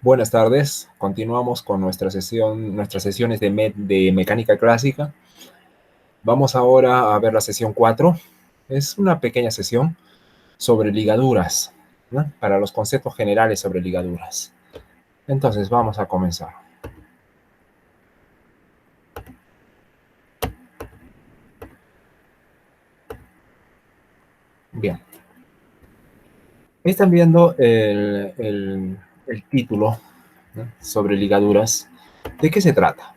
Buenas tardes. Continuamos con nuestras sesiones de mecánica clásica. Vamos ahora a ver la sesión 4. Es una pequeña sesión sobre ligaduras, ¿no? Para los conceptos generales sobre ligaduras. Entonces, vamos a comenzar. Bien. Están viendo el título, ¿no? Sobre ligaduras. ¿De qué se trata?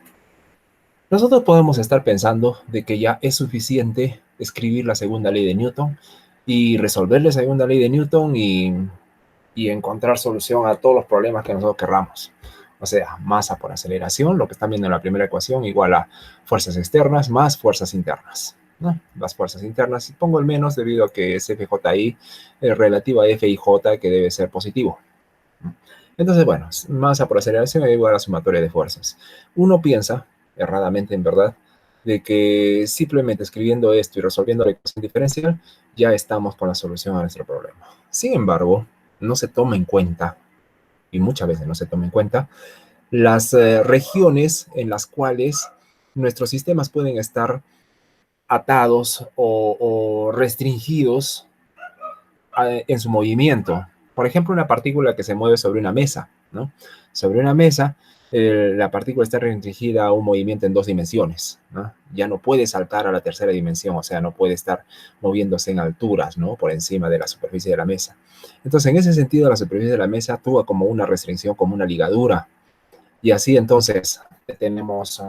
Nosotros podemos estar pensando de que ya es suficiente escribir la segunda ley de Newton y resolver la segunda ley de Newton y encontrar solución a todos los problemas que nosotros querramos. O sea, masa por aceleración, lo que están viendo en la primera ecuación, igual a fuerzas externas más fuerzas internas, ¿no? Las fuerzas internas, pongo el menos debido a que es FJI relativo a FIJ, que debe ser positivo. Entonces, bueno, masa por aceleración es igual a la sumatoria de fuerzas. Uno piensa, erradamente en verdad, de que simplemente escribiendo esto y resolviendo la ecuación diferencial, ya estamos con la solución a nuestro problema. Sin embargo, no se toma en cuenta, y muchas veces no se toma en cuenta, las regiones en las cuales nuestros sistemas pueden estar atados o restringidos en su movimiento. Por ejemplo, una partícula que se mueve sobre una mesa, ¿no? Sobre una mesa, la partícula está restringida a un movimiento en 2 dimensiones, ¿no? Ya no puede saltar a la tercera dimensión, o sea, no puede estar moviéndose en alturas, ¿no? Por encima de la superficie de la mesa. Entonces, en ese sentido, la superficie de la mesa actúa como una restricción, como una ligadura. Y así, entonces, tenemos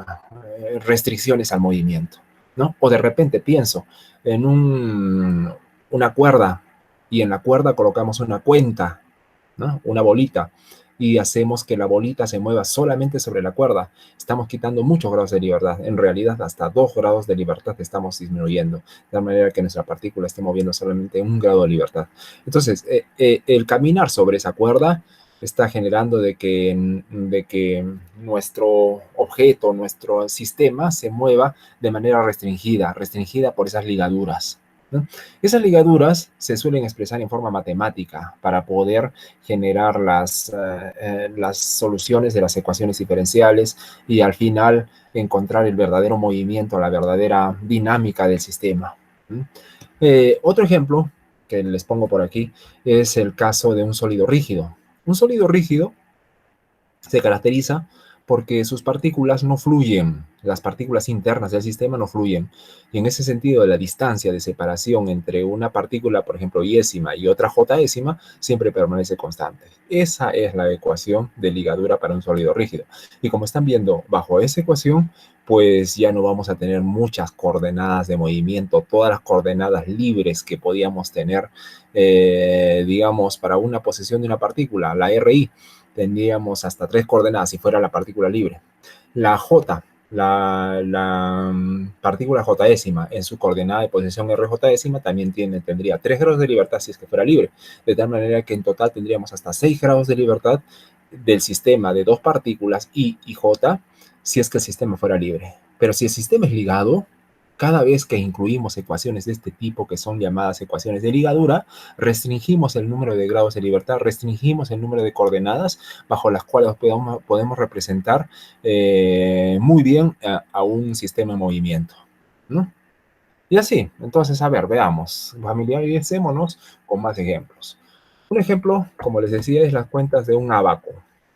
restricciones al movimiento, ¿no? O de repente pienso en una cuerda y en la cuerda colocamos una cuenta, ¿no? Una bolita, y hacemos que la bolita se mueva solamente sobre la cuerda. Estamos quitando muchos grados de libertad. En realidad, hasta 2 grados de libertad estamos disminuyendo, de tal manera que nuestra partícula esté moviendo solamente 1 grado de libertad. Entonces, el caminar sobre esa cuerda está generando de que nuestro objeto, nuestro sistema se mueva de manera restringida por esas ligaduras, ¿no? Esas ligaduras se suelen expresar en forma matemática para poder generar las soluciones de las ecuaciones diferenciales y al final encontrar el verdadero movimiento, la verdadera dinámica del sistema. Otro ejemplo que les pongo por aquí es el caso de un sólido rígido. Un sólido rígido se caracteriza porque sus partículas no fluyen, las partículas internas del sistema no fluyen. Y en ese sentido, la distancia de separación entre una partícula, por ejemplo, iésima y otra jésima, siempre permanece constante. Esa es la ecuación de ligadura para un sólido rígido. Y como están viendo, bajo esa ecuación, pues ya no vamos a tener muchas coordenadas de movimiento, todas las coordenadas libres que podíamos tener, digamos, para una posición de una partícula, la RI tendríamos hasta 3 coordenadas si fuera la partícula libre. La J, la partícula jésima en su coordenada de posición RJésima también tendría 3 grados de libertad si es que fuera libre, de tal manera que en total tendríamos hasta 6 grados de libertad del sistema de 2 partículas I y J si es que el sistema fuera libre. Pero si el sistema es ligado, cada vez que incluimos ecuaciones de este tipo, que son llamadas ecuaciones de ligadura, restringimos el número de grados de libertad, restringimos el número de coordenadas bajo las cuales podemos representar muy bien a un sistema en movimiento, ¿no? Y así, entonces, a ver, veamos, familiaricémonos con más ejemplos. Un ejemplo, como les decía, es las cuentas de un abaco.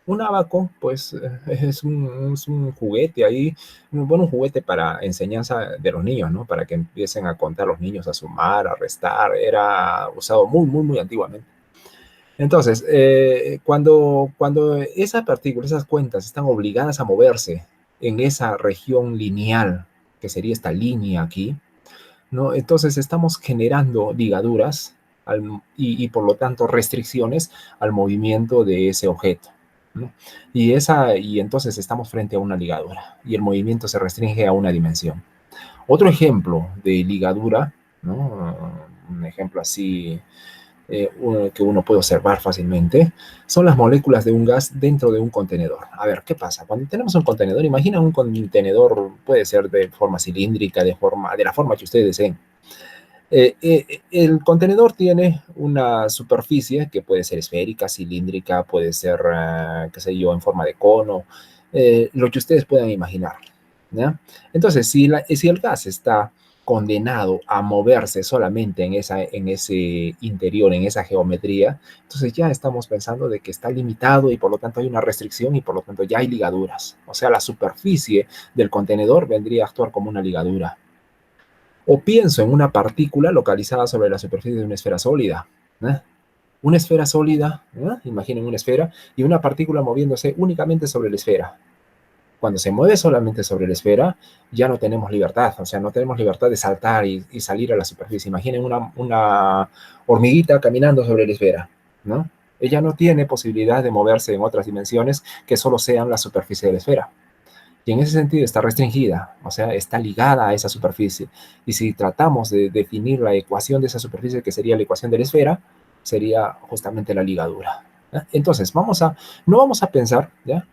Un abaco, pues, es un juguete ahí, bueno, un juguete para enseñanza de los niños, ¿no? Para que empiecen a contar los niños, a sumar, a restar. Era usado muy, muy, muy antiguamente. Entonces, cuando esas partículas, esas cuentas, están obligadas a moverse en esa región lineal, que sería esta línea aquí, ¿no? Entonces estamos generando ligaduras y por lo tanto restricciones al movimiento de ese objeto, ¿no? Y entonces estamos frente a una ligadura y el movimiento se restringe a una dimensión. Otro ejemplo de ligadura, ¿no? Un ejemplo así que uno puede observar fácilmente, son las moléculas de un gas dentro de un contenedor. A ver, ¿qué pasa? Cuando tenemos un contenedor, imagina un contenedor, puede ser de forma cilíndrica, de la forma que ustedes deseen. El contenedor tiene una superficie que puede ser esférica, cilíndrica, puede ser, qué sé yo, en forma de cono, lo que ustedes puedan imaginar, ¿ya? Entonces, si el gas está condenado a moverse solamente en ese interior, en esa geometría, entonces ya estamos pensando de que está limitado y por lo tanto hay una restricción y por lo tanto ya hay ligaduras. O sea, la superficie del contenedor vendría a actuar como una ligadura. O pienso en una partícula localizada sobre la superficie de una esfera sólida. ¿Eh? Una esfera sólida, imaginen una esfera, y una partícula moviéndose únicamente sobre la esfera. Cuando se mueve solamente sobre la esfera, ya no tenemos libertad, o sea, no tenemos libertad de saltar y salir a la superficie. Imaginen una hormiguita caminando sobre la esfera, ¿no? Ella no tiene posibilidad de moverse en otras dimensiones que solo sean la superficie de la esfera. Y en ese sentido está restringida, o sea, está ligada a esa superficie. Y si tratamos de definir la ecuación de esa superficie, que sería la ecuación de la esfera, sería justamente la ligadura. ¿Ya? Entonces, no vamos a pensar, ¿ya?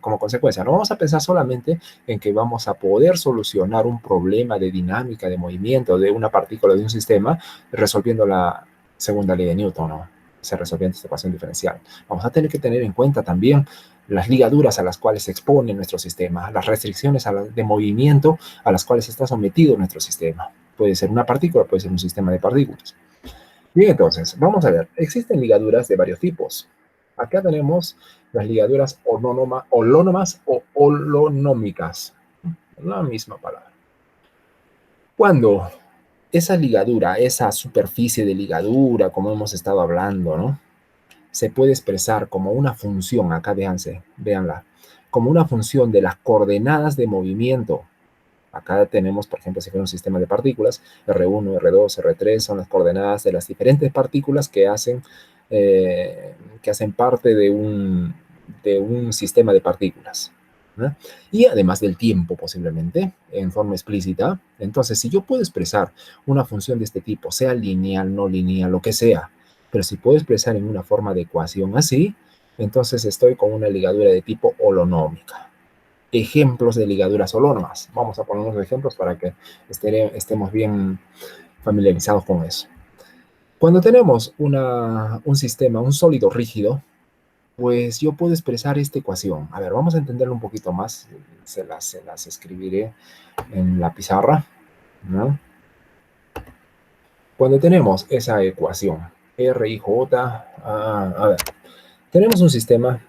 Como consecuencia, no vamos a pensar solamente en que vamos a poder solucionar un problema de dinámica, de movimiento de una partícula de un sistema, resolviendo la segunda ley de Newton, ¿no? O sea, resolviendo esta ecuación diferencial. Vamos a tener que tener en cuenta también las ligaduras a las cuales se expone nuestro sistema, las restricciones de movimiento a las cuales está sometido nuestro sistema. Puede ser una partícula, puede ser un sistema de partículas. Bien, entonces, vamos a ver. Existen ligaduras de varios tipos. Acá tenemos las ligaduras holónomas o holonómicas. La misma palabra. Cuando esa ligadura, esa superficie de ligadura, como hemos estado hablando, ¿no? Se puede expresar como una función, acá véanla, como una función de las coordenadas de movimiento. Acá tenemos, por ejemplo, si fuera un sistema de partículas, R1, R2, R3 son las coordenadas de las diferentes partículas que hacen parte de un sistema de partículas, ¿no? Y además del tiempo, posiblemente, en forma explícita. Entonces, si yo puedo expresar una función de este tipo, sea lineal, no lineal, lo que sea, pero si puedo expresar en una forma de ecuación así, entonces estoy con una ligadura de tipo holonómica. Ejemplos de ligaduras holónomas. Vamos a poner unos ejemplos para que estemos bien familiarizados con eso. Cuando tenemos un sistema, un sólido rígido, pues yo puedo expresar esta ecuación. A ver, vamos a entenderlo un poquito más. Se las escribiré en la pizarra, ¿no? Cuando tenemos esa ecuación, R y J, a ver, tenemos un sistema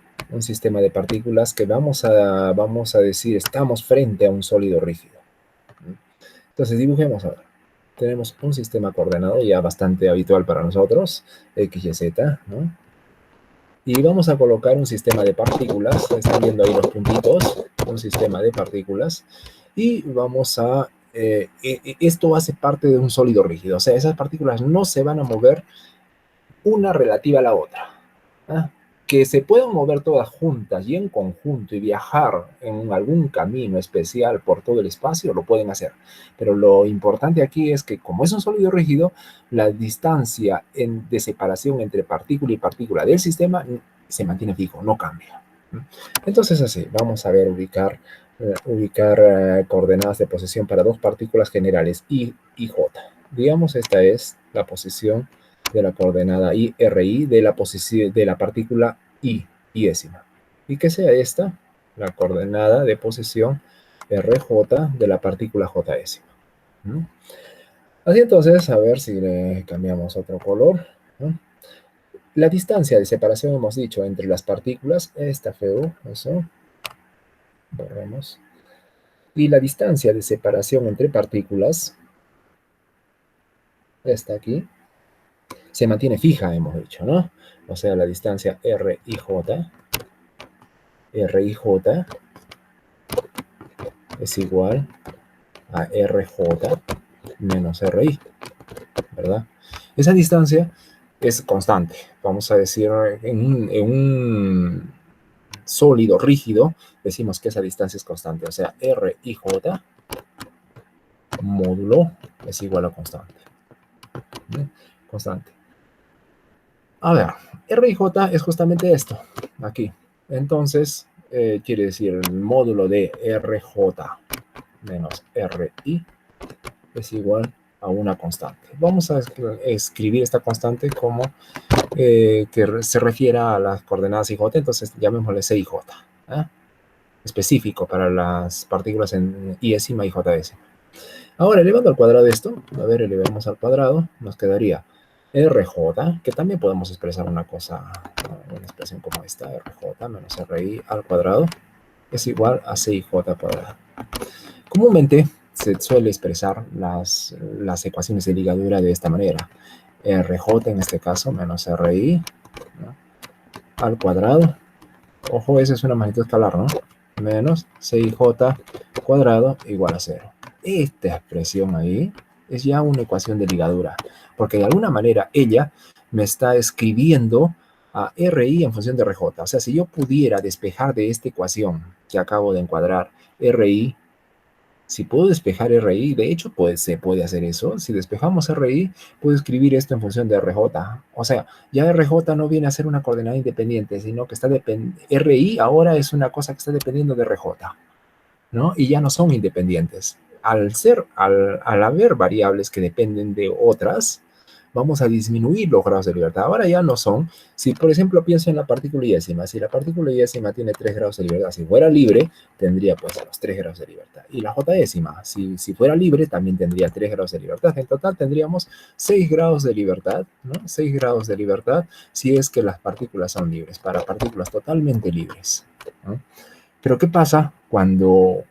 de partículas que vamos a decir, estamos frente a un sólido rígido. Entonces dibujemos ahora. Tenemos un sistema coordenado ya bastante habitual para nosotros, X, Y, Z, ¿no? Y vamos a colocar un sistema de partículas, están viendo ahí los puntitos, un sistema de partículas, y esto hace parte de un sólido rígido, o sea, esas partículas no se van a mover una relativa a la otra. ¿Ah? Que se puedan mover todas juntas y en conjunto y viajar en algún camino especial por todo el espacio, lo pueden hacer. Pero lo importante aquí es que como es un sólido rígido, la distancia de separación entre partícula y partícula del sistema se mantiene fijo, no cambia. Entonces así, vamos a ver ubicar coordenadas de posición para dos partículas generales I y J. Digamos, esta es la posición de la coordenada I, RI de la posición de la partícula I, iésima. Y que sea esta la coordenada de posición RJ de la partícula Jésima. ¿No? Así entonces, a ver si le cambiamos otro color, ¿no? La distancia de separación, hemos dicho, entre las partículas, está feo, eso, borramos. Y la distancia de separación entre partículas, está aquí, se mantiene fija, hemos dicho, ¿no? O sea, la distancia RIJ es igual a RJ menos RI, ¿verdad? Esa distancia es constante. Vamos a decir, en un sólido rígido, decimos que esa distancia es constante. O sea, RIJ módulo es igual a constante. ¿Sí? Constante. A ver, RIJ es justamente esto, aquí. Entonces, quiere decir el módulo de RJ menos RI es igual a una constante. Vamos a escribir esta constante como que se refiera a las coordenadas I, J, entonces llamémosle C y J, ¿eh? Específico para las partículas en I décima y J décima. Ahora, elevando al cuadrado esto, a ver, elevemos al cuadrado, nos quedaría RJ, que también podemos expresar una cosa, una expresión como esta, RJ menos RI al cuadrado, es igual a CIJ cuadrado. Comúnmente se suele expresar las ecuaciones de ligadura de esta manera. RJ en este caso menos RI, ¿no?, al cuadrado. Ojo, esa es una magnitud escalar, ¿no? Menos CIJ cuadrado igual a 0. Esta expresión ahí es ya una ecuación de ligadura, porque de alguna manera ella me está escribiendo a RI en función de RJ. O sea, si yo pudiera despejar de esta ecuación que acabo de encuadrar RI, si puedo despejar RI, de hecho pues, se puede hacer eso. Si despejamos RI, puedo escribir esto en función de RJ. O sea, ya RJ no viene a ser una coordenada independiente, sino que está RI ahora es una cosa que está dependiendo de RJ, ¿no? Y ya no son independientes. Al haber variables que dependen de otras, vamos a disminuir los grados de libertad. Ahora ya no son. Si, por ejemplo, pienso en la partícula y décima, si la partícula y décima tiene 3 grados de libertad, si fuera libre, tendría pues los 3 grados de libertad. Y la J décima, si fuera libre, también tendría 3 grados de libertad. En total tendríamos 6 grados de libertad, ¿no? 6 grados de libertad si es que las partículas son libres, para partículas totalmente libres, ¿no? Pero ¿qué pasa cuando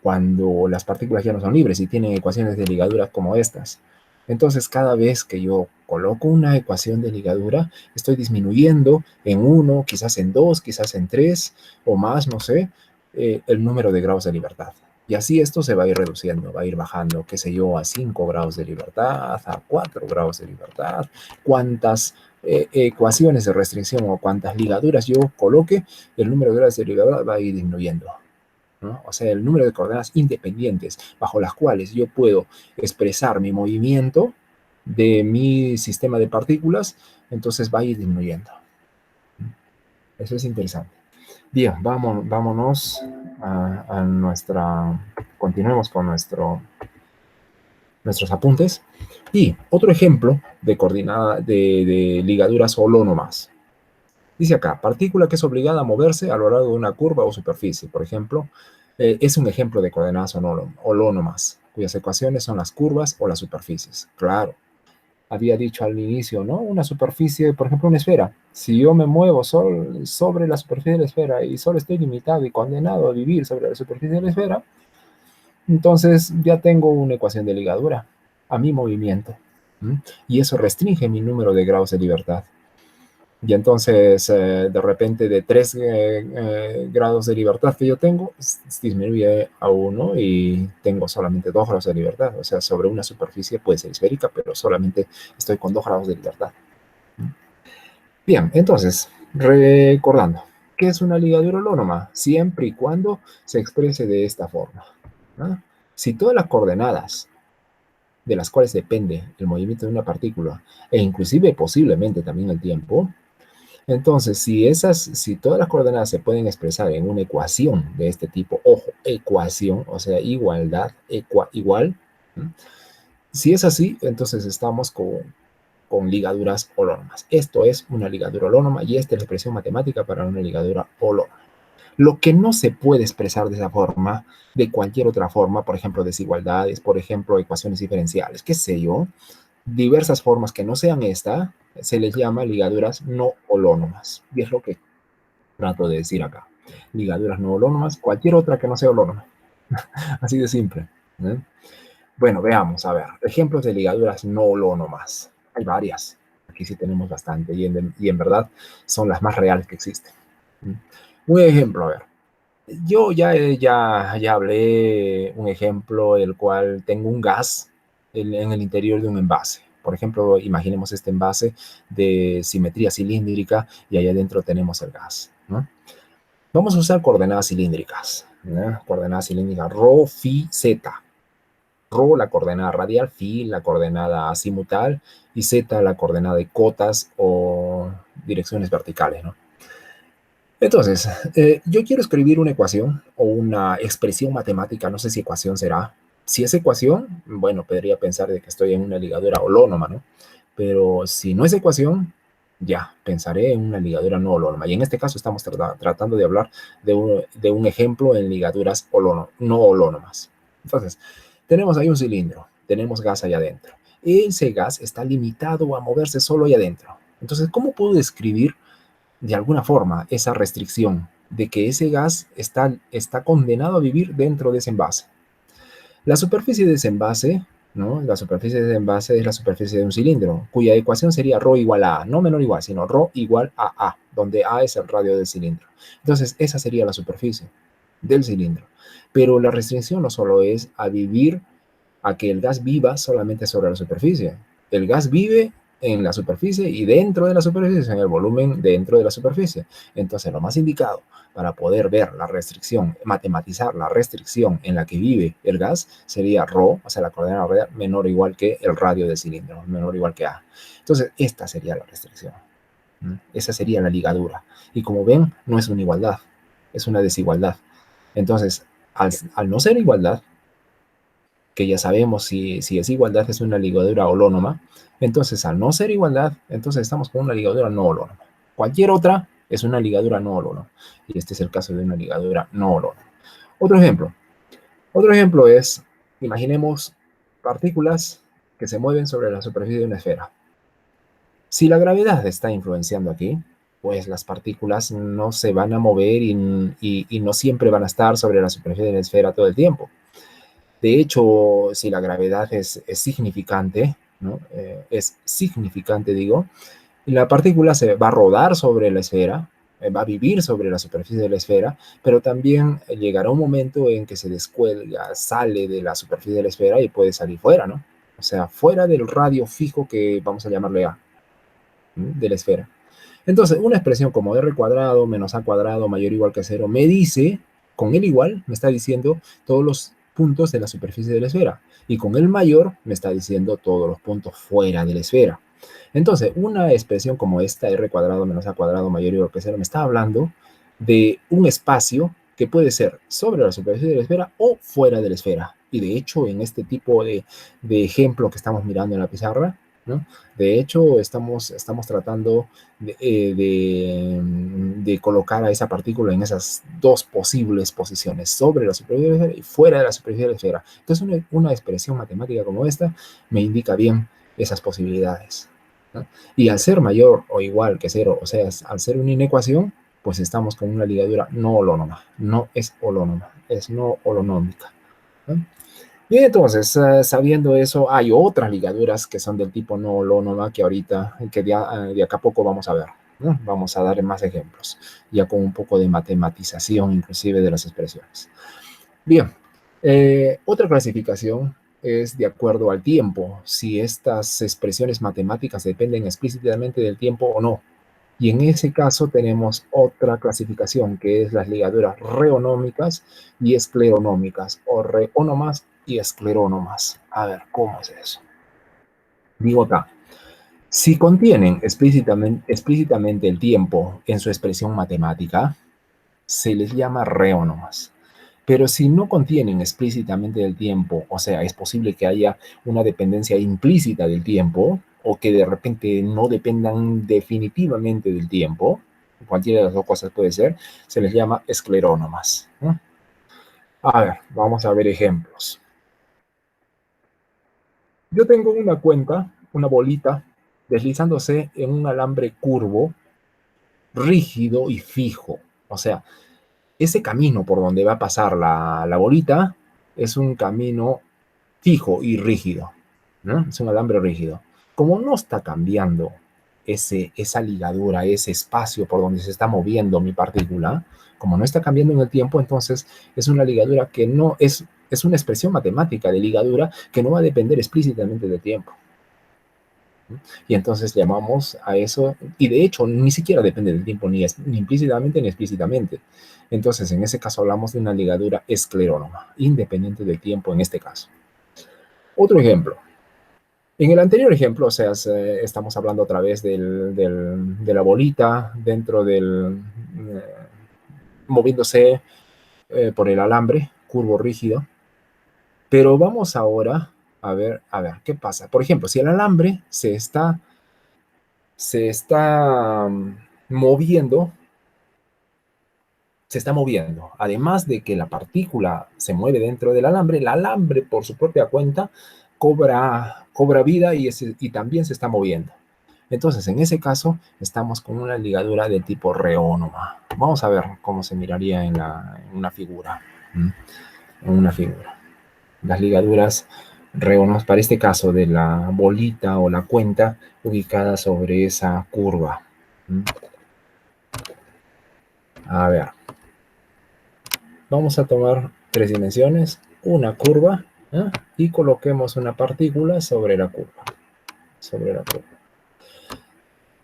las partículas ya no son libres y tienen ecuaciones de ligadura como estas? Entonces, cada vez que yo coloco una ecuación de ligadura, estoy disminuyendo en 1, quizás en 2, quizás en 3 o más, no sé, el número de grados de libertad. Y así esto se va a ir reduciendo, va a ir bajando, qué sé yo, a 5 grados de libertad, a 4 grados de libertad. Cuantas ecuaciones de restricción o cuantas ligaduras yo coloque, el número de grados de libertad va a ir disminuyendo, ¿no? O sea, el número de coordenadas independientes bajo las cuales yo puedo expresar mi movimiento de mi sistema de partículas, entonces va a ir disminuyendo. Eso es interesante. Bien, vámonos a nuestra... Continuemos con nuestros apuntes. Y otro ejemplo de coordenada de ligaduras holónomas. Dice acá, partícula que es obligada a moverse a lo largo de una curva o superficie, por ejemplo, es un ejemplo de coordenadas holónomas, cuyas ecuaciones son las curvas o las superficies. Claro, había dicho al inicio, ¿no? Una superficie, por ejemplo, una esfera. Si yo me muevo sobre la superficie de la esfera y solo estoy limitado y condenado a vivir sobre la superficie de la esfera, entonces ya tengo una ecuación de ligadura a mi movimiento. Y eso restringe mi número de grados de libertad. Y entonces, de repente, de 3 grados de libertad que yo tengo, disminuye a 1 y tengo solamente 2 grados de libertad. O sea, sobre una superficie puede ser esférica, pero solamente estoy con 2 grados de libertad. Bien, entonces, recordando, ¿qué es una ligadura holónoma? Siempre y cuando se exprese de esta forma, ¿no? Si todas las coordenadas de las cuales depende el movimiento de una partícula, e inclusive posiblemente también el tiempo, entonces, si todas las coordenadas se pueden expresar en una ecuación de este tipo, ojo, ecuación, o sea, igualdad, igual, ¿no? Si es así, entonces estamos con ligaduras holónomas. Esto es una ligadura holónoma y esta es la expresión matemática para una ligadura holónoma. Lo que no se puede expresar de esa forma, de cualquier otra forma, por ejemplo, desigualdades, por ejemplo, ecuaciones diferenciales, qué sé yo, diversas formas que no sean esta, se les llama ligaduras no holónomas. Y es lo que trato de decir acá. Ligaduras no holónomas, cualquier otra que no sea holónoma. Así de simple, ¿eh? Bueno, veamos, a ver, ejemplos de ligaduras no holónomas. Hay varias. Aquí sí tenemos bastante y en verdad son las más reales que existen. Un ejemplo, a ver. Yo ya hablé un ejemplo el cual tengo un gas en el interior de un envase. Por ejemplo, imaginemos este envase de simetría cilíndrica y ahí adentro tenemos el gas, ¿no? Vamos a usar coordenadas cilíndricas, ¿no? Coordenadas cilíndricas ρ, φ, z. Rho, la coordenada radial, phi, la coordenada azimutal y z, la coordenada de cotas o direcciones verticales, ¿no? Entonces, yo quiero escribir una ecuación o una expresión matemática, no sé si ecuación será, Si es ecuación, bueno, podría pensar de que estoy en una ligadura holónoma, ¿no? Pero si no es ecuación, ya, pensaré en una ligadura no holónoma. Y en este caso estamos tratando de hablar de un ejemplo en ligaduras no holónomas. Entonces, tenemos ahí un cilindro, tenemos gas allá adentro. Ese gas está limitado a moverse solo allá adentro. Entonces, ¿cómo puedo describir de alguna forma esa restricción de que ese gas está condenado a vivir dentro de ese envase? La superficie de ese envase, ¿no? La superficie de ese envase es la superficie de un cilindro, cuya ecuación sería ρ igual a A, no menor igual, sino ρ igual a A, donde A es el radio del cilindro. Entonces, esa sería la superficie del cilindro. Pero la restricción no solo es a vivir, a que el gas viva solamente sobre la superficie. El gas vive en la superficie y dentro de la superficie, en el volumen dentro de la superficie. Entonces, lo más indicado para poder ver la restricción, matematizar la restricción en la que vive el gas, sería ρ, o sea, la coordenada radial menor o igual que el radio del cilindro, menor o igual que A. Entonces, esta sería la restricción. Esa sería la ligadura. Y como ven, no es una igualdad, es una desigualdad. Entonces, al no ser igualdad, que ya sabemos si es igualdad es una ligadura holónoma, entonces al no ser igualdad, entonces estamos con una ligadura no holónoma. Cualquier otra es una ligadura no holónoma, y este es el caso de una ligadura no holónoma. Otro ejemplo es, imaginemos partículas que se mueven sobre la superficie de una esfera. Si la gravedad está influenciando aquí, pues las partículas no se van a mover y no siempre van a estar sobre la superficie de la esfera todo el tiempo. De hecho, si la gravedad es significante, ¿no? Es significante, digo, y la partícula se va a rodar sobre la esfera, va a vivir sobre la superficie de la esfera, pero también llegará un momento en que se descuelga, sale de la superficie de la esfera y puede salir fuera, ¿no? O sea, fuera del radio fijo que vamos a llamarle A, ¿no? De la esfera. Entonces, una expresión como r cuadrado menos a cuadrado mayor o igual que 0 me dice, con el igual, me está diciendo todos los puntos de la superficie de la esfera. Y con el mayor me está diciendo todos los puntos fuera de la esfera. Entonces, una expresión como esta, r cuadrado menos a cuadrado mayor o igual que 0, me está hablando de un espacio que puede ser sobre la superficie de la esfera o fuera de la esfera. Y de hecho, en este tipo de ejemplo que estamos mirando en la pizarra, ¿no? De hecho, estamos tratando de colocar a esa partícula en esas dos posibles posiciones, sobre la superficie de la esfera y fuera de la superficie de la esfera. Entonces, una expresión matemática como esta me indica bien esas posibilidades, ¿no? Y al ser mayor o igual que 0, o sea, al ser una inecuación, pues estamos con una ligadura no holónoma. No es holónoma, es no holonómica, ¿no? Bien, entonces, sabiendo eso, hay otras ligaduras que son del tipo no holónoma que ahorita, que de acá a poco vamos a ver, ¿no? Vamos a dar más ejemplos, ya con un poco de matematización inclusive de las expresiones. Bien, otra clasificación es de acuerdo al tiempo, si estas expresiones matemáticas dependen explícitamente del tiempo o no. Y en ese caso tenemos otra clasificación que es las ligaduras reonómicas y escleronómicas, o reónomas y esclerónomas. A ver, ¿cómo es eso? Digo acá, si contienen explícitamente el tiempo en su expresión matemática, se les llama reónomas. Pero si no contienen explícitamente el tiempo, o sea, es posible que haya una dependencia implícita del tiempo o que de repente no dependan definitivamente del tiempo, cualquiera de las dos cosas puede ser, se les llama esclerónomas, ¿no? A ver, vamos a ver ejemplos. Yo tengo una cuenca, una bolita, deslizándose en un alambre curvo, rígido y fijo. O sea, ese camino por donde va a pasar la bolita es un camino fijo y rígido, ¿no? Es un alambre rígido. Como no está cambiando esa ligadura, ese espacio por donde se está moviendo mi partícula, como no está cambiando en el tiempo, entonces es una ligadura que no es una expresión matemática de ligadura que no va a depender explícitamente del tiempo. Y entonces llamamos a eso, y de hecho ni siquiera depende del tiempo, ni implícitamente ni explícitamente. Entonces en ese caso hablamos de una ligadura esclerónoma, independiente del tiempo en este caso. Otro ejemplo. En el anterior ejemplo, o sea, estamos hablando otra vez de la bolita dentro moviéndose por el alambre curvo rígido. Pero vamos ahora a ver, ¿qué pasa? Por ejemplo, si el alambre se está moviendo, se está moviendo. Además de que la partícula se mueve dentro del alambre, el alambre por su propia cuenta cobra vida y también se está moviendo. Entonces, en ese caso, estamos con una ligadura de tipo reónoma. Vamos a ver cómo se miraría en una figura. En una figura. Las ligaduras reónomas, para este caso de la bolita o la cuenta ubicada sobre esa curva. A ver, vamos a tomar tres dimensiones, una curva, y coloquemos una partícula sobre la curva. Sobre la curva.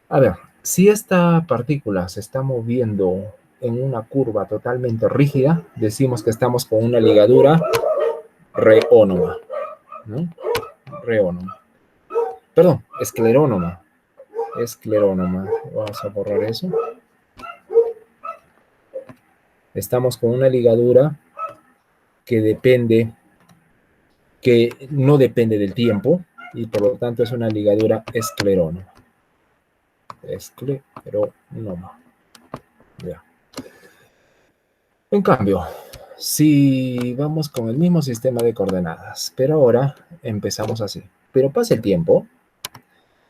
A ver, si esta partícula se está moviendo en una curva totalmente rígida, decimos que estamos con una ligadura reónoma, ¿no? Reónoma. Perdón, esclerónoma. Esclerónoma. Vamos a borrar eso. Estamos con una ligadura que no depende del tiempo, y por lo tanto es una ligadura esclerónoma. Esclerónoma. Ya. En cambio, si vamos con el mismo sistema de coordenadas, pero ahora empezamos así. Pero pasa el tiempo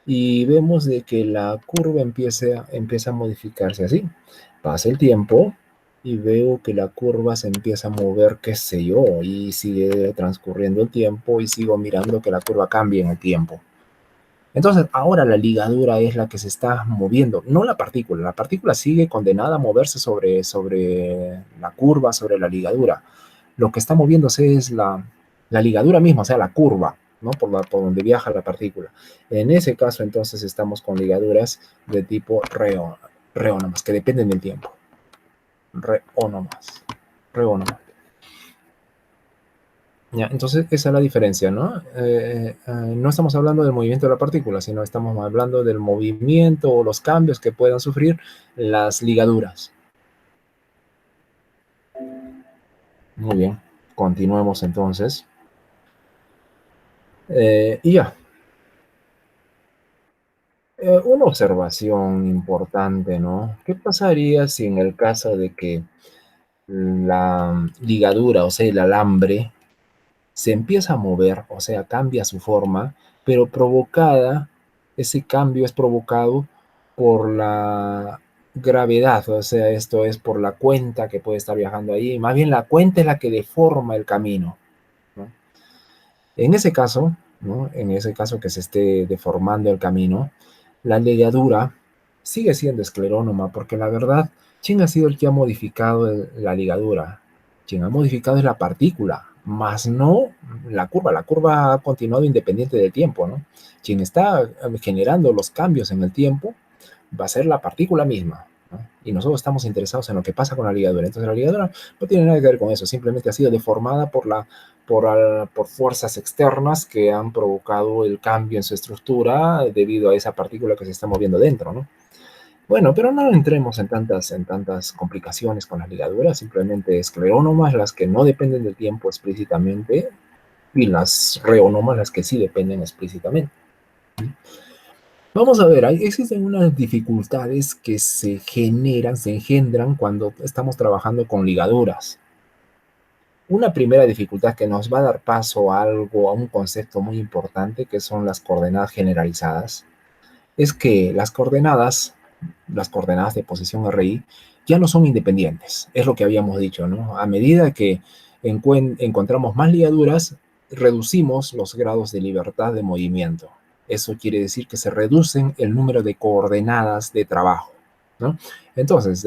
y vemos de que la curva empieza a modificarse así. Pasa el tiempo y veo que la curva se empieza a mover, qué sé yo, y sigue transcurriendo el tiempo y sigo mirando que la curva cambia en el tiempo. Entonces, ahora la ligadura es la que se está moviendo, no la partícula. La partícula sigue condenada a moverse sobre la curva, sobre la ligadura. Lo que está moviéndose es la ligadura misma, o sea, la curva, ¿no? Por donde viaja la partícula. En ese caso, entonces, estamos con ligaduras de tipo reónomas, que dependen del tiempo. Reónomas. Reónomas. Ya, entonces esa es la diferencia, ¿no? No estamos hablando del movimiento de la partícula, sino estamos hablando del movimiento o los cambios que puedan sufrir las ligaduras. Muy bien, continuemos entonces. Y ya. Una observación importante, ¿no? ¿Qué pasaría si en el caso de que la ligadura, o sea, el alambre, se empieza a mover, o sea, cambia su forma, pero ese cambio es provocado por la gravedad, o sea, esto es por la cuenta que puede estar viajando ahí, más bien la cuenta es la que deforma el camino, ¿no? En ese caso, ¿no? En ese caso que se esté deformando el camino, la ligadura sigue siendo esclerónoma, porque la verdad, ¿quién ha sido el que ha modificado la ligadura? Quien ha modificado es la partícula, más no la curva. La curva ha continuado independiente del tiempo, ¿no? Quien está generando los cambios en el tiempo va a ser la partícula misma, ¿no? Y nosotros estamos interesados en lo que pasa con la ligadura. Entonces la ligadura no tiene nada que ver con eso, simplemente ha sido deformada por fuerzas externas que han provocado el cambio en su estructura debido a esa partícula que se está moviendo dentro, ¿no? Bueno, pero no entremos en tantas complicaciones con las ligaduras, simplemente esclerónomas, las que no dependen del tiempo explícitamente, y las reónomas, las que sí dependen explícitamente. Vamos a ver, existen unas dificultades que se engendran cuando estamos trabajando con ligaduras. Una primera dificultad que nos va a dar paso a algo, a un concepto muy importante, que son las coordenadas generalizadas, es que las coordenadas de posición RI, ya no son independientes, es lo que habíamos dicho, ¿no? A medida que encontramos más ligaduras, reducimos los grados de libertad de movimiento. Eso quiere decir que se reducen el número de coordenadas de trabajo, ¿no? Entonces,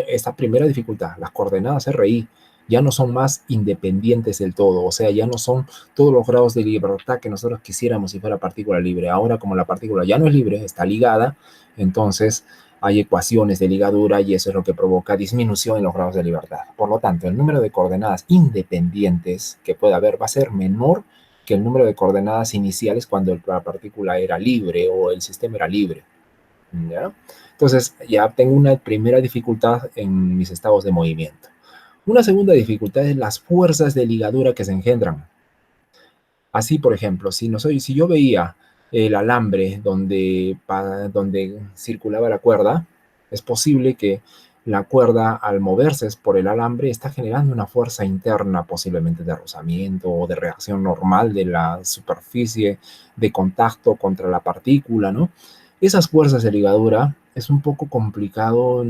esta primera dificultad, las coordenadas RI, ya no son más independientes del todo, o sea, ya no son todos los grados de libertad que nosotros quisiéramos si fuera partícula libre. Ahora, como la partícula ya no es libre, está ligada, entonces hay ecuaciones de ligadura y eso es lo que provoca disminución en los grados de libertad. Por lo tanto, el número de coordenadas independientes que puede haber va a ser menor que el número de coordenadas iniciales cuando la partícula era libre o el sistema era libre, ¿ya? Entonces, ya tengo una primera dificultad en mis estados de movimiento. Una segunda dificultad es las fuerzas de ligadura que se engendran. Así, por ejemplo, si yo veía el alambre donde circulaba la cuerda, es posible que la cuerda, al moverse por el alambre, está generando una fuerza interna, posiblemente de rozamiento o de reacción normal de la superficie de contacto contra la partícula, ¿no? Esas fuerzas de ligadura es un poco complicado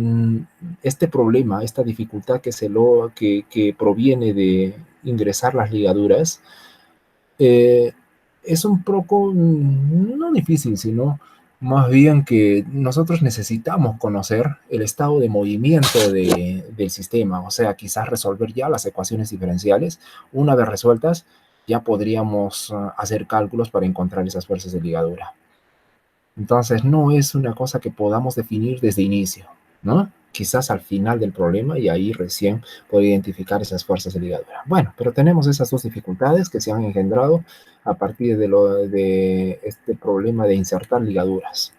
este problema, esta dificultad que proviene de ingresar las ligaduras. eh, es un poco, no difícil, sino más bien que nosotros necesitamos conocer el estado de movimiento del sistema, o sea, quizás resolver ya las ecuaciones diferenciales. Una vez resueltas, ya podríamos hacer cálculos para encontrar esas fuerzas de ligadura. Entonces, no es una cosa que podamos definir desde inicio, ¿no? Quizás al final del problema y ahí recién poder identificar esas fuerzas de ligadura. Bueno, pero tenemos esas dos dificultades que se han engendrado a partir de este problema de insertar ligaduras.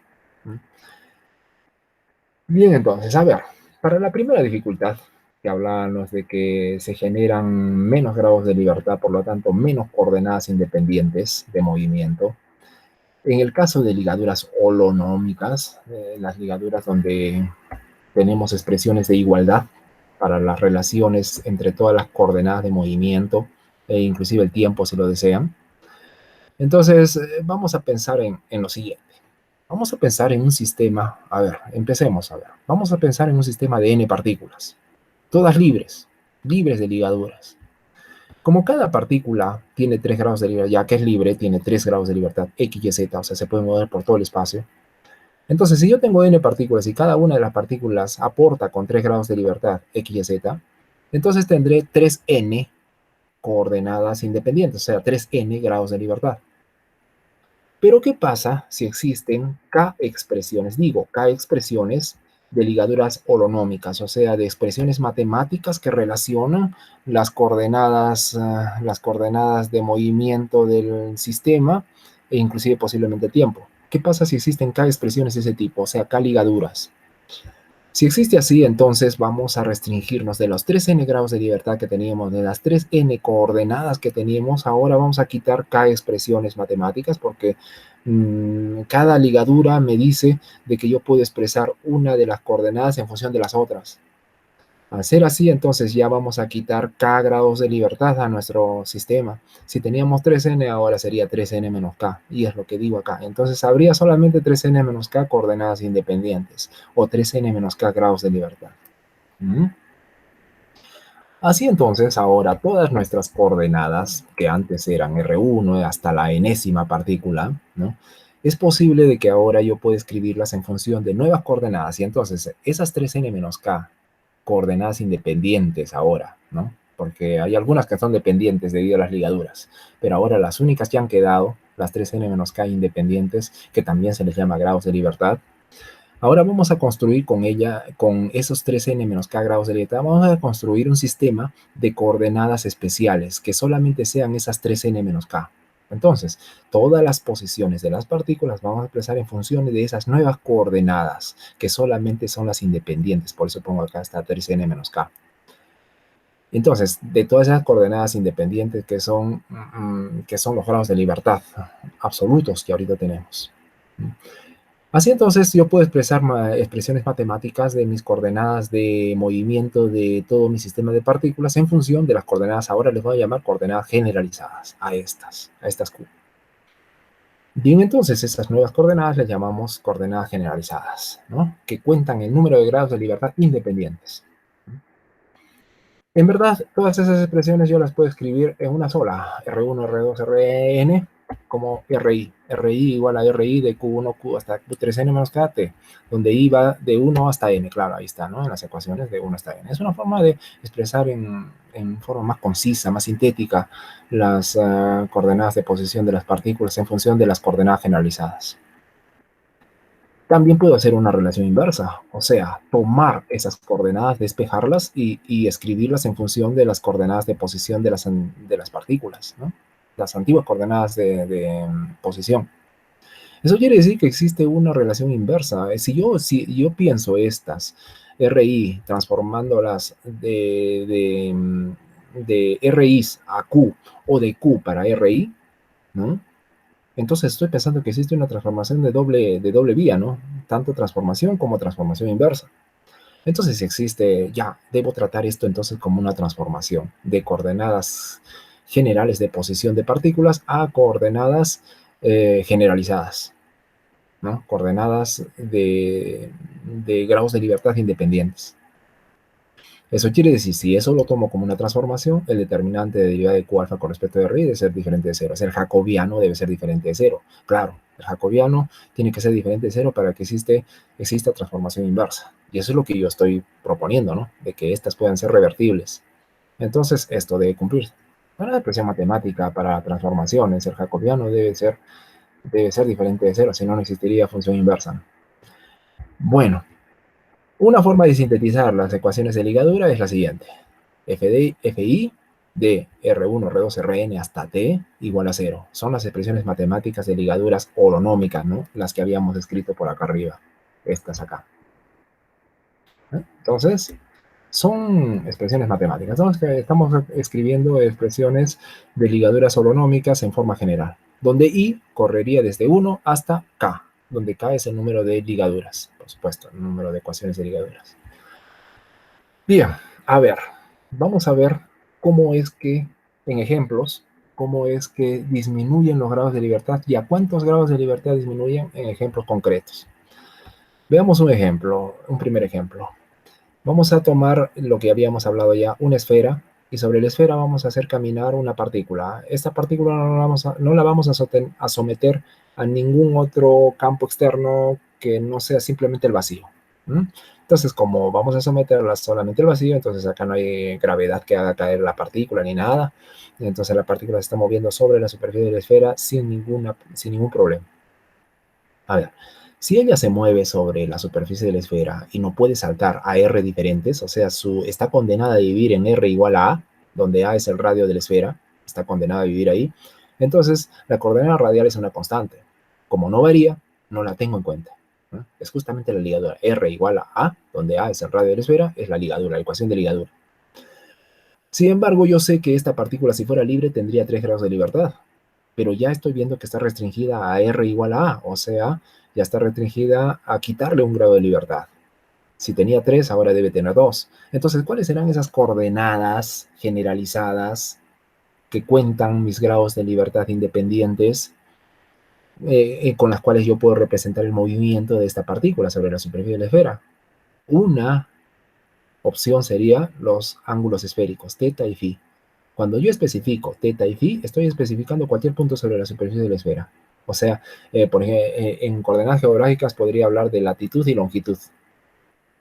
Bien, entonces, a ver, para la primera dificultad, que hablábamos de que se generan menos grados de libertad, por lo tanto, menos coordenadas independientes de movimiento. En el caso de ligaduras holonómicas, las ligaduras donde tenemos expresiones de igualdad para las relaciones entre todas las coordenadas de movimiento e inclusive el tiempo si lo desean. Entonces, vamos a pensar en lo siguiente. Vamos a pensar en un sistema, a ver, empecemos a ver. Vamos a pensar en un sistema de n partículas, todas libres, libres de ligaduras. Como cada partícula tiene 3 grados de libertad, ya que es libre, tiene 3 grados de libertad, x, y, z, o sea, se puede mover por todo el espacio. Entonces, si yo tengo n partículas y cada una de las partículas aporta con 3 grados de libertad, x, y, z, entonces tendré 3n coordenadas independientes, o sea, 3n grados de libertad. Pero ¿qué pasa si existen k expresiones? Digo, k expresiones de ligaduras holonómicas, o sea, de expresiones matemáticas que relacionan las coordenadas de movimiento del sistema e inclusive posiblemente tiempo. ¿Qué pasa si existen k expresiones de ese tipo, o sea, k ligaduras? Si existe así, entonces vamos a restringirnos de los 3n grados de libertad que teníamos, de las 3n coordenadas que teníamos, ahora vamos a quitar k expresiones matemáticas porque cada ligadura me dice de que yo puedo expresar una de las coordenadas en función de las otras. Al ser así, entonces ya vamos a quitar k grados de libertad a nuestro sistema. Si teníamos 3n, ahora sería 3n menos k, y es lo que digo acá. Entonces habría solamente 3n menos k coordenadas independientes, o 3n menos k grados de libertad. ¿Mm? Así entonces, ahora todas nuestras coordenadas, que antes eran R1 hasta la enésima partícula, ¿no? Es posible de que ahora yo pueda escribirlas en función de nuevas coordenadas, y entonces esas 3n menos k coordenadas independientes ahora, ¿no? Porque hay algunas que son dependientes debido a las ligaduras, pero ahora las únicas que han quedado, las 3n menos k independientes, que también se les llama grados de libertad, ahora vamos a construir con ella, con esos 3n menos k grados de libertad, vamos a construir un sistema de coordenadas especiales que solamente sean esas 3n menos k. Entonces, todas las posiciones de las partículas vamos a expresar en función de esas nuevas coordenadas, que solamente son las independientes. Por eso pongo acá hasta 3n menos k. Entonces, de todas esas coordenadas independientes que son los grados de libertad absolutos que ahorita tenemos. Así entonces yo puedo expresar expresiones matemáticas de mis coordenadas de movimiento de todo mi sistema de partículas en función de las coordenadas. Ahora les voy a llamar coordenadas generalizadas a estas Q. Bien, entonces estas nuevas coordenadas les llamamos coordenadas generalizadas, ¿no? Que cuentan el número de grados de libertad independientes. En verdad, todas esas expresiones yo las puedo escribir en una sola, R1, R2, Rn, como RI. RI igual a RI de Q1, Q hasta Q3n menos KT, donde I va de 1 hasta n, claro, ahí está, ¿no? En las ecuaciones de 1 hasta n. Es una forma de expresar en forma más concisa, más sintética, las coordenadas de posición de las partículas en función de las coordenadas generalizadas. También puedo hacer una relación inversa, o sea, tomar esas coordenadas, despejarlas y escribirlas en función de las coordenadas de posición de las partículas, ¿no? Las antiguas coordenadas de posición. Eso quiere decir que existe una relación inversa. Si yo pienso estas RI transformándolas de RIs a Q o de Q para RI, ¿no? Entonces estoy pensando que existe una transformación de doble vía, ¿no? Tanto transformación como transformación inversa. Entonces, si existe, ya, debo tratar esto entonces como una transformación de coordenadas generales de posición de partículas a coordenadas generalizadas, ¿no? Coordenadas de grados de libertad independientes. Eso quiere decir, si eso lo tomo como una transformación, el determinante de derivada de Q alfa con respecto de R debe ser diferente de cero. O sea, el jacobiano debe ser diferente de cero. Claro, el jacobiano tiene que ser diferente de cero para que exista transformación inversa. Y eso es lo que yo estoy proponiendo, ¿no? De que estas puedan ser revertibles. Entonces, esto debe cumplirse. Para la expresión matemática, para transformaciones, el jacobiano debe ser diferente de cero, si no, no existiría función inversa. Bueno, una forma de sintetizar las ecuaciones de ligadura es la siguiente. Fi de R1, R2, Rn hasta T igual a cero. Son las expresiones matemáticas de ligaduras holonómicas, ¿no? Las que habíamos escrito por acá arriba. Estas acá. Entonces, son expresiones matemáticas. ¿No? Estamos escribiendo expresiones de ligaduras holonómicas en forma general, donde I correría desde 1 hasta K, donde K es el número de ligaduras, por supuesto, el número de ecuaciones de ligaduras. Bien, a ver, vamos a ver cómo es que, en ejemplos, cómo es que disminuyen los grados de libertad y a cuántos grados de libertad disminuyen en ejemplos concretos. Veamos un ejemplo, un primer ejemplo. Vamos a tomar lo que habíamos hablado ya, una esfera, y sobre la esfera vamos a hacer caminar una partícula. Esta partícula no la vamos a someter a ningún otro campo externo que no sea simplemente el vacío. Entonces, como vamos a someterla solamente al vacío, entonces acá no hay gravedad que haga caer la partícula ni nada. Entonces la partícula se está moviendo sobre la superficie de la esfera sin ningún problema. A ver, si ella se mueve sobre la superficie de la esfera y no puede saltar a R diferentes, o sea, está condenada a vivir en R igual a A, donde A es el radio de la esfera, está condenada a vivir ahí, entonces la coordenada radial es una constante. Como no varía, no la tengo en cuenta. ¿No? Es justamente la ligadura. R igual a A, donde A es el radio de la esfera, es la ligadura, la ecuación de ligadura. Sin embargo, yo sé que esta partícula, si fuera libre, tendría 3 grados de libertad, pero ya estoy viendo que está restringida a R igual a A, o sea, ya está restringida a quitarle un grado de libertad. Si tenía 3, ahora debe tener 2. Entonces, ¿cuáles serán esas coordenadas generalizadas que cuentan mis grados de libertad independientes con las cuales yo puedo representar el movimiento de esta partícula sobre la superficie de la esfera? Una opción sería los ángulos esféricos, teta y phi. Cuando yo especifico teta y phi, estoy especificando cualquier punto sobre la superficie de la esfera. O sea, por ejemplo, en coordenadas geográficas podría hablar de latitud y longitud,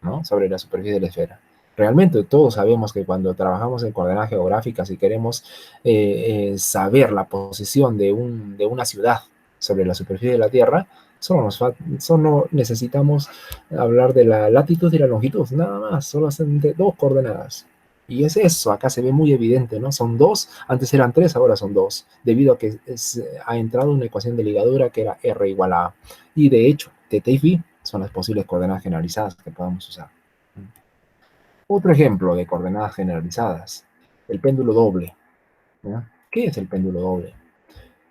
¿no? Sobre la superficie de la esfera. Realmente todos sabemos que cuando trabajamos en coordenadas geográficas y queremos saber la posición de una ciudad sobre la superficie de la Tierra, solo necesitamos hablar de la latitud y la longitud, nada más, solo son de 2 coordenadas. Y es eso, acá se ve muy evidente, ¿no? Son 2, antes eran 3, ahora son 2, debido a que ha entrado una ecuación de ligadura que era R igual a A. Y de hecho, teta y phi son las posibles coordenadas generalizadas que podemos usar. Otro ejemplo de coordenadas generalizadas, el péndulo doble. ¿Ya? ¿Qué es el péndulo doble?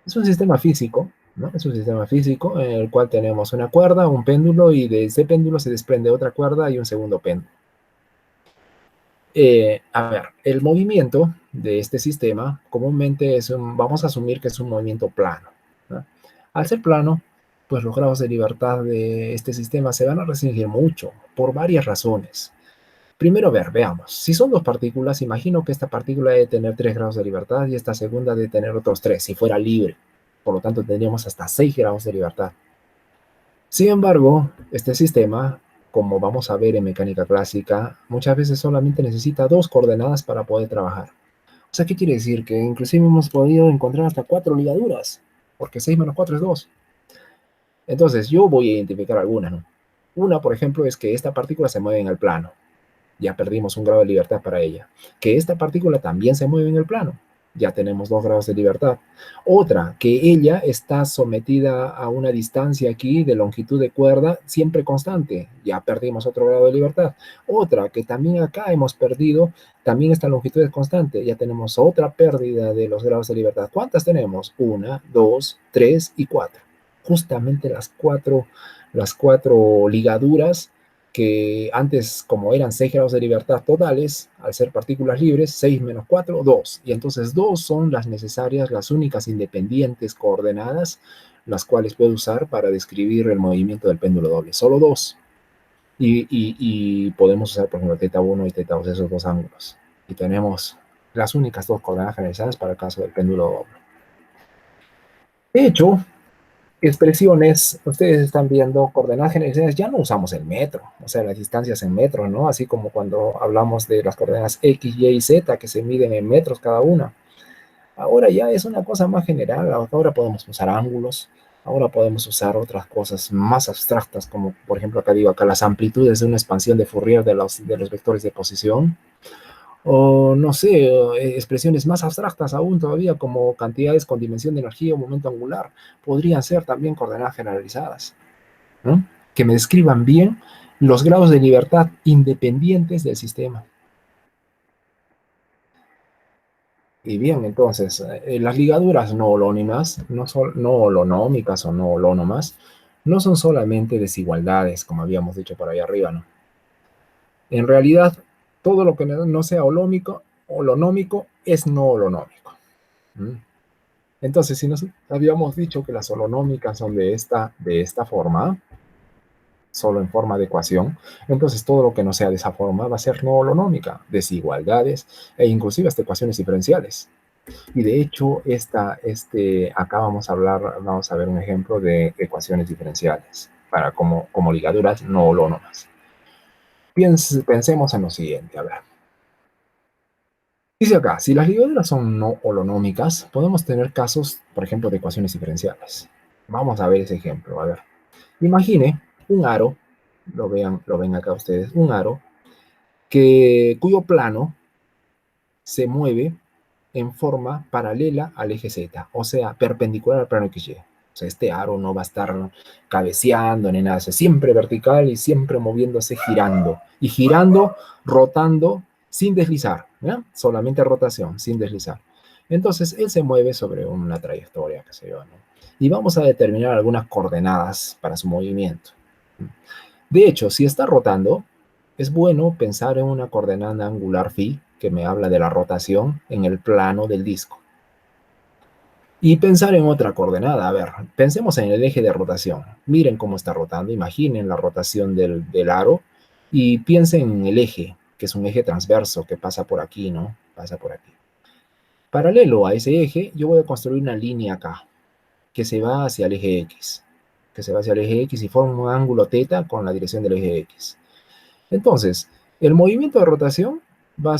Es un sistema físico, ¿no? Es un sistema físico en el cual tenemos una cuerda, un péndulo, y de ese péndulo se desprende otra cuerda y un segundo péndulo. A ver, el movimiento de este sistema comúnmente vamos a asumir que es un movimiento plano, ¿no? Al ser plano, pues los grados de libertad de este sistema se van a restringir mucho por varias razones. Primero, a ver, veamos. Si son 2 partículas, imagino que esta partícula debe tener 3 grados de libertad y esta segunda debe tener otros 3, si fuera libre. Por lo tanto, tendríamos hasta 6 grados de libertad. Sin embargo, este sistema, como vamos a ver en mecánica clásica, muchas veces solamente necesita 2 coordenadas para poder trabajar. O sea, ¿qué quiere decir? Que inclusive hemos podido encontrar hasta 4 ligaduras, porque 6 menos 4 es 2. Entonces, yo voy a identificar algunas, ¿no? Una, por ejemplo, es que esta partícula se mueve en el plano. Ya perdimos un grado de libertad para ella. Que esta partícula también se mueve en el plano. Ya tenemos 2 grados de libertad. Otra, que ella está sometida a una distancia aquí de longitud de cuerda siempre constante. Ya perdimos otro grado de libertad. Otra, que también acá hemos perdido, también esta longitud es constante. Ya tenemos otra pérdida de los grados de libertad. ¿Cuántas tenemos? 1, 2, 3 y 4. Justamente las cuatro ligaduras que antes, como eran 6 grados de libertad totales, al ser partículas libres, 6 menos 4, 2. Y entonces 2 son las necesarias, las únicas independientes coordenadas, las cuales puedo usar para describir el movimiento del péndulo doble. Solo 2. Y podemos usar, por ejemplo, teta 1 y teta 2, esos 2 ángulos. Y tenemos las únicas 2 coordenadas generalizadas para el caso del péndulo doble. De hecho, expresiones, ustedes están viendo coordenadas generalizadas, ya no usamos el metro, o sea, las distancias en metros, ¿no? Así como cuando hablamos de las coordenadas X, Y y Z, que se miden en metros cada una. Ahora ya es una cosa más general, ahora podemos usar ángulos, ahora podemos usar otras cosas más abstractas, como por ejemplo acá digo, acá las amplitudes de una expansión de Fourier de los vectores de posición, o no sé, expresiones más abstractas aún todavía, como cantidades con dimensión de energía o momento angular, podrían ser también coordenadas generalizadas, ¿no? Que me describan bien los grados de libertad independientes del sistema. Y bien, entonces, las ligaduras no holónimas, no holonómicas o no holónomas, no son solamente desigualdades, como habíamos dicho por ahí arriba, ¿no? En realidad, todo lo que no sea holonómico es no holonómico. ¿Mm? Entonces, si nos habíamos dicho que las holonómicas son de esta forma, solo en forma de ecuación, entonces todo lo que no sea de esa forma va a ser no holonómica, desigualdades e inclusive hasta ecuaciones diferenciales. Y de hecho, acá vamos a ver un ejemplo de ecuaciones diferenciales para como ligaduras no holónomas. Pensemos en lo siguiente, a ver. Dice acá, si las ligaduras son no holonómicas, podemos tener casos, por ejemplo, de ecuaciones diferenciales. Vamos a ver ese ejemplo. A ver, imagine un aro, lo ven acá ustedes, un aro cuyo plano se mueve en forma paralela al eje Z, o sea, perpendicular al plano XY. O sea, este aro no va a estar cabeceando ni nada, es siempre vertical y siempre moviéndose, girando. Y girando, rotando, sin deslizar, ¿ya? Solamente rotación, sin deslizar. Entonces, él se mueve sobre una trayectoria, qué sé yo, ¿no? Y vamos a determinar algunas coordenadas para su movimiento. De hecho, si está rotando, es bueno pensar en una coordenada angular phi, que me habla de la rotación en el plano del disco. Y pensar en otra coordenada. A ver, pensemos en el eje de rotación. Miren cómo está rotando, imaginen la rotación del aro y piensen en el eje, que es un eje transverso que pasa por aquí, ¿no? Pasa por aquí. Paralelo a ese eje, yo voy a construir una línea acá, que se va hacia el eje X, que se va hacia el eje X y forma un ángulo θ con la dirección del eje X. Entonces, el movimiento de rotación va a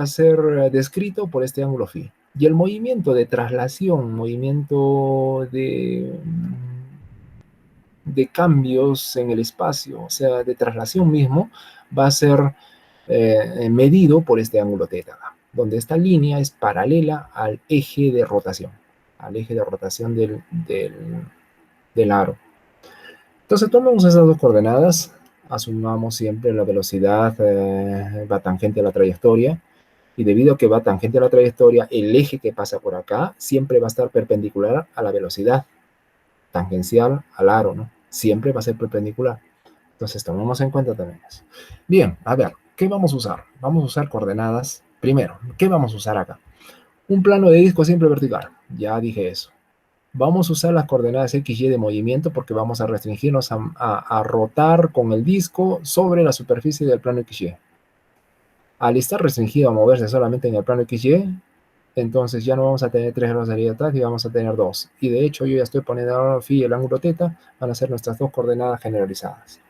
ser descrito por este ángulo phi. Y el movimiento de traslación, movimiento de cambios en el espacio, o sea, de traslación mismo, va a ser medido por este ángulo θ, donde esta línea es paralela al eje de rotación del aro. Entonces tomamos esas dos coordenadas, asumamos siempre la velocidad va tangente a la trayectoria, y debido a que va tangente a la trayectoria, el eje que pasa por acá siempre va a estar perpendicular a la velocidad, tangencial al aro, ¿no? Siempre va a ser perpendicular. Entonces tomemos en cuenta también eso. Bien, a ver, ¿qué vamos a usar? Vamos a usar coordenadas. Primero, ¿qué vamos a usar acá? Un plano de disco siempre vertical, ya dije eso. Vamos a usar las coordenadas X, Y de movimiento porque vamos a restringirnos a rotar con el disco sobre la superficie del plano XY. Al estar restringido a moverse solamente en el plano XY, entonces ya no vamos a tener 3 grados de libertad y vamos a tener 2. Y de hecho yo ya estoy poniendo ahora phi y el ángulo θ van a ser nuestras dos coordenadas generalizadas.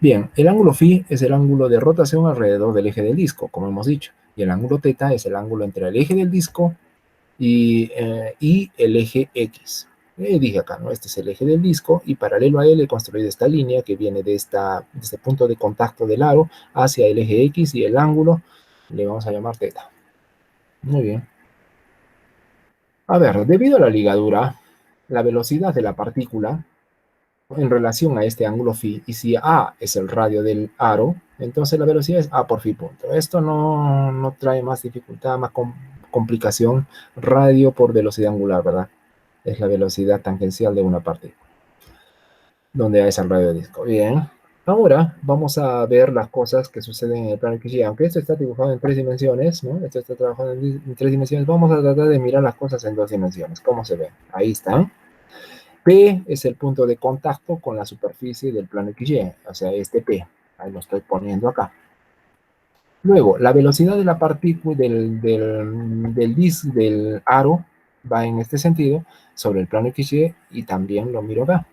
Bien, el ángulo phi es el ángulo de rotación alrededor del eje del disco, como hemos dicho, y el ángulo θ es el ángulo entre el eje del disco y el eje X. Dije acá, ¿no? Este es el eje del disco y paralelo a él he construido esta línea que viene de este punto de contacto del aro hacia el eje X y el ángulo le vamos a llamar θ. Muy bien. A ver, debido a la ligadura, la velocidad de la partícula en relación a este ángulo phi, y si A es el radio del aro, entonces la velocidad es A por phi punto. Esto no trae más dificultad, más complicación. Radio por velocidad angular, ¿verdad? Es la velocidad tangencial de una partícula, donde A es el radio del disco. Bien. Ahora vamos a ver las cosas que suceden en el plano XY. Aunque esto está dibujado en 3 dimensiones, ¿no? Esto está trabajando en 3 dimensiones. Vamos a tratar de mirar las cosas en 2 dimensiones. ¿Cómo se ve? Ahí están. P es el punto de contacto con la superficie del plano XY, o sea, este P. Ahí lo estoy poniendo acá. Luego, la velocidad de la partícula del aro va en este sentido sobre el plano XY y también lo miro acá.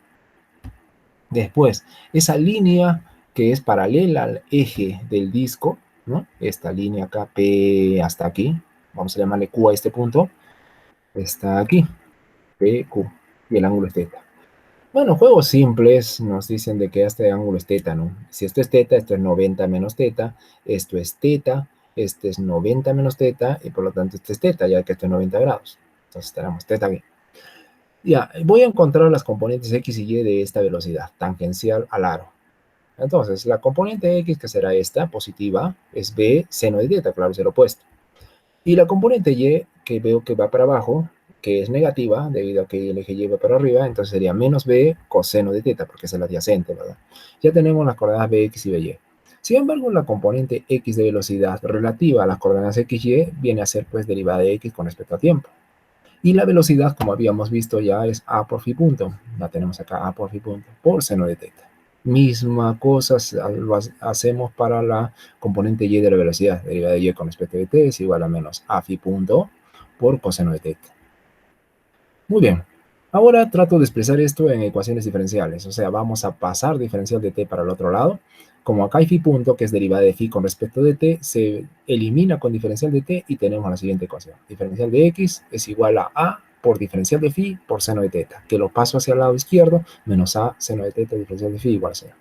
Después, esa línea que es paralela al eje del disco, ¿no? Esta línea acá, P hasta aquí, vamos a llamarle Q a este punto, está aquí, PQ, y el ángulo es θ. Bueno, juegos simples nos dicen de que este ángulo es θ, ¿no? Si esto es θ, esto es 90 menos θ, esto es θ, este es 90 menos θ, y por lo tanto este es θ, ya que esto es 90 grados. Entonces tenemos θ aquí. Ya, voy a encontrar las componentes x y y de esta velocidad, tangencial al aro. Entonces, la componente x, que será esta, positiva, es b seno de θ, claro, es el opuesto. Y la componente y, que veo que va para abajo, que es negativa, debido a que el eje y va para arriba, entonces sería menos b coseno de θ, porque es el adyacente, ¿verdad? Ya tenemos las coordenadas bx y by. Sin embargo, la componente x de velocidad relativa a las coordenadas x y viene a ser pues derivada de x con respecto a tiempo. Y la velocidad, como habíamos visto ya, es a por phi punto. La tenemos acá, a por phi punto, por seno de θ. Misma cosa lo hacemos para la componente y de la velocidad. Derivada de y con respecto de t es igual a menos a phi punto por coseno de θ. Muy bien. Ahora trato de expresar esto en ecuaciones diferenciales. O sea, vamos a pasar diferencial de t para el otro lado. Como acá hay phi punto, que es derivada de phi con respecto de t, se elimina con diferencial de t y tenemos la siguiente ecuación. Diferencial de x es igual a por diferencial de phi por seno de θ, que lo paso hacia el lado izquierdo, menos a seno de θ diferencial de phi igual a 0.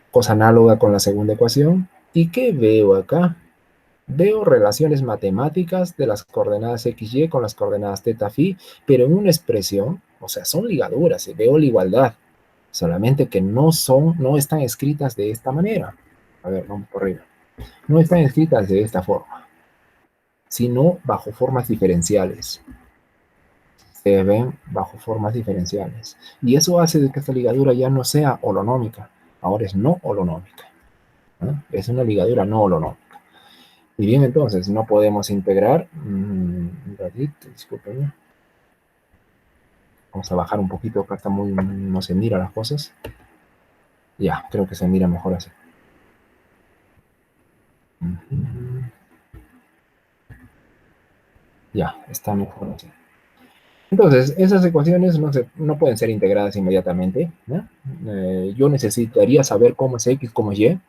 Cosa análoga con la segunda ecuación. ¿Y qué veo acá? Veo relaciones matemáticas de las coordenadas XY con las coordenadas θ phi, pero en una expresión, o sea, son ligaduras, y veo la igualdad, solamente que no están escritas de esta manera. A ver, vamos por arriba. No están escritas de esta forma, sino bajo formas diferenciales. Se ven bajo formas diferenciales. Y eso hace de que esta ligadura ya no sea holonómica, ahora es no holonómica. ¿No? Es una ligadura no holonómica. Y bien, entonces, no podemos integrar. Un ratito, discúlpenme. Vamos a bajar un poquito, acá está muy, no se mira las cosas. Ya, creo que se mira mejor así. Ya, está mejor así. Entonces, esas ecuaciones no pueden ser integradas inmediatamente, ¿no? Yo necesitaría saber cómo es X, cómo es Y.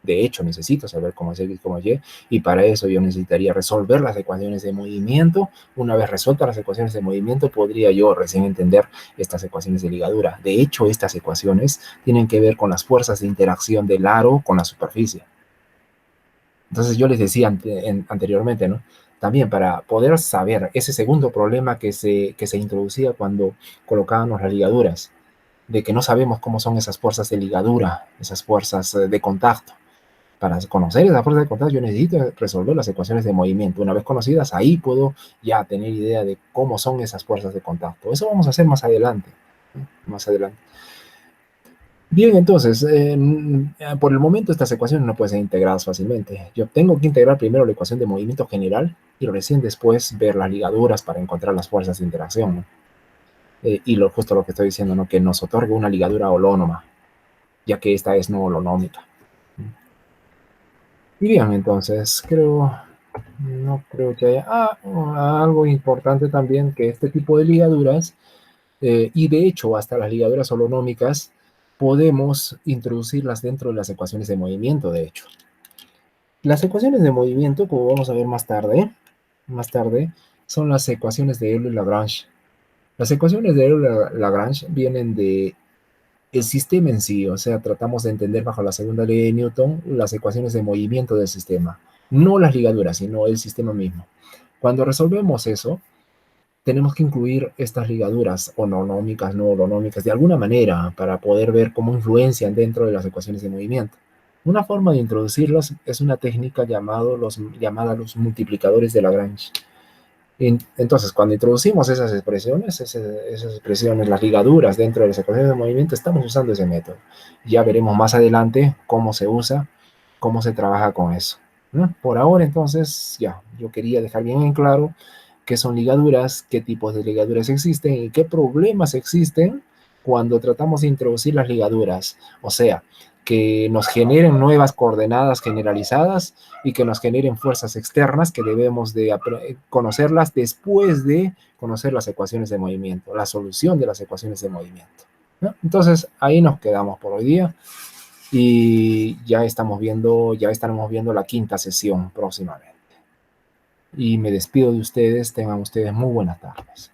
De hecho, necesito saber cómo es X, cómo es Y. Y para eso yo necesitaría resolver las ecuaciones de movimiento. Una vez resueltas las ecuaciones de movimiento, podría yo recién entender estas ecuaciones de ligadura. De hecho, estas ecuaciones tienen que ver con las fuerzas de interacción del aro con la superficie. Entonces yo les decía anteriormente, ¿no? También para poder saber ese segundo problema que se introducía cuando colocábamos las ligaduras, de que no sabemos cómo son esas fuerzas de ligadura, esas fuerzas de contacto. Para conocer esas fuerzas de contacto yo necesito resolver las ecuaciones de movimiento. Una vez conocidas, ahí puedo ya tener idea de cómo son esas fuerzas de contacto. Eso vamos a hacer más adelante, ¿no? Más adelante. Bien, entonces, por el momento estas ecuaciones no pueden ser integradas fácilmente. Yo tengo que integrar primero la ecuación de movimiento general y recién después ver las ligaduras para encontrar las fuerzas de interacción, ¿no? Y justo lo que estoy diciendo, ¿no? Que nos otorgue una ligadura holónoma, ya que esta es no holonómica. Y bien, entonces, no creo que haya... algo importante también, que este tipo de ligaduras, y de hecho hasta las ligaduras holonómicas, podemos introducirlas dentro de las ecuaciones de movimiento, de hecho. Las ecuaciones de movimiento, como vamos a ver más tarde, son las ecuaciones de Euler-Lagrange. Las ecuaciones de Euler-Lagrange vienen de el sistema en sí, o sea, tratamos de entender bajo la segunda ley de Newton las ecuaciones de movimiento del sistema, no las ligaduras, sino el sistema mismo. Cuando resolvemos eso, tenemos que incluir estas ligaduras ornonómicas, no ornonómicas, de alguna manera para poder ver cómo influencian dentro de las ecuaciones de movimiento. Una forma de introducirlas es una técnica llamada los multiplicadores de Lagrange. Entonces, cuando introducimos esas expresiones, las ligaduras dentro de las ecuaciones de movimiento, estamos usando ese método. Ya veremos más adelante cómo se usa, cómo se trabaja con eso, ¿no? Por ahora, entonces, ya, yo quería dejar bien en claro qué son ligaduras, qué tipos de ligaduras existen y qué problemas existen cuando tratamos de introducir las ligaduras. O sea, que nos generen nuevas coordenadas generalizadas y que nos generen fuerzas externas que debemos de conocerlas después de conocer las ecuaciones de movimiento, la solución de las ecuaciones de movimiento, ¿no? Entonces, ahí nos quedamos por hoy día y ya estaremos viendo la quinta sesión próximamente. Y me despido de ustedes, tengan ustedes muy buenas tardes.